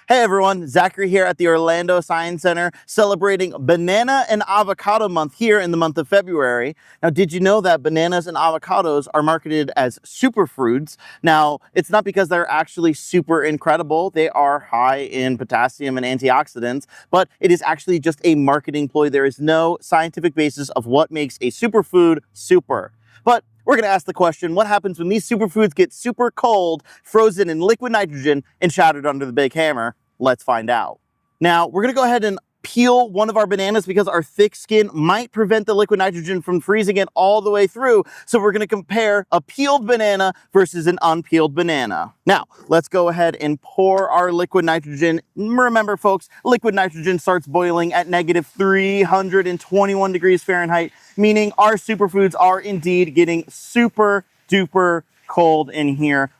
Hey everyone, Zachary here at the Orlando Science Center celebrating Banana and Avocado Month here in the month of February. Now, did you know that bananas and avocados are marketed as superfoods? Now, it's not because they're actually super incredible. They are high in potassium and antioxidants, but it is actually just a marketing ploy. There is no scientific basis of what makes a superfood super. But we're going to ask the question, what happens when these superfoods get super cold, frozen in liquid nitrogen, and shattered under the big hammer? Let's find out. Now, we're going to go ahead and peel one of our bananas because our thick skin might prevent the liquid nitrogen from freezing it all the way through. So we're going to compare a peeled banana versus an unpeeled banana. Now, let's go ahead and pour our liquid nitrogen. Remember, folks, liquid nitrogen starts boiling at negative 321 degrees Fahrenheit, meaning our superfoods are indeed getting super duper cold in here.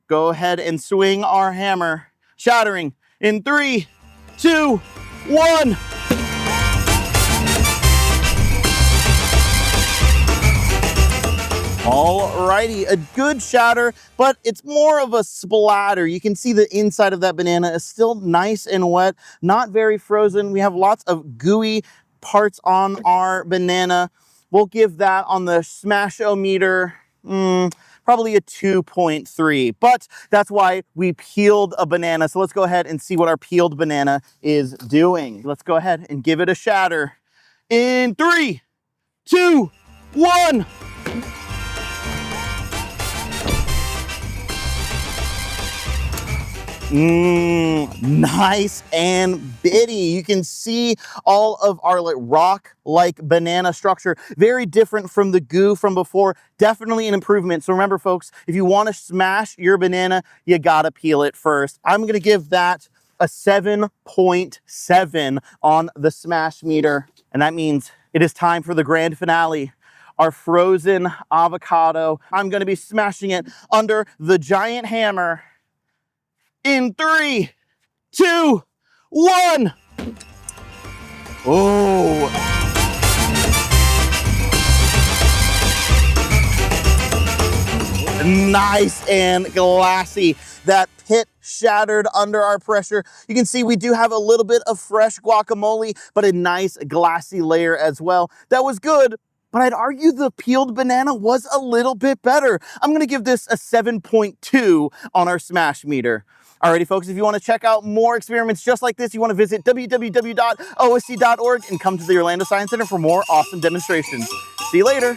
Go ahead and swing our hammer, shattering in 3, 2, 1. Alrighty, a good shatter, but it's more of a splatter. You can see the inside of that banana is still nice and wet, not very frozen. We have lots of gooey parts on our banana. We'll give that on the smash-o-meter, probably a 2.3, but that's why we peeled a banana. So let's go ahead and see what our peeled banana is doing. Let's go ahead and give it a shatter in 3, 2, 1. Nice and bitty. You can see all of our rock-like banana structure. Very different from the goo from before. Definitely an improvement. So remember, folks, if you want to smash your banana, you gotta peel it first. I'm gonna give that a 7.7 on the smash meter. And that means it is time for the grand finale. Our frozen avocado. I'm gonna be smashing it under the giant hammer in 3, 2, 1. Oh. Nice and glassy. That pit shattered under our pressure. You can see we do have a little bit of fresh guacamole, but a nice glassy layer as well. That was good, but I'd argue the peeled banana was a little bit better. I'm gonna give this a 7.2 on our smash meter. Alrighty, folks, if you want to check out more experiments just like this, you want to visit www.osc.org and come to the Orlando Science Center for more awesome demonstrations. See you later.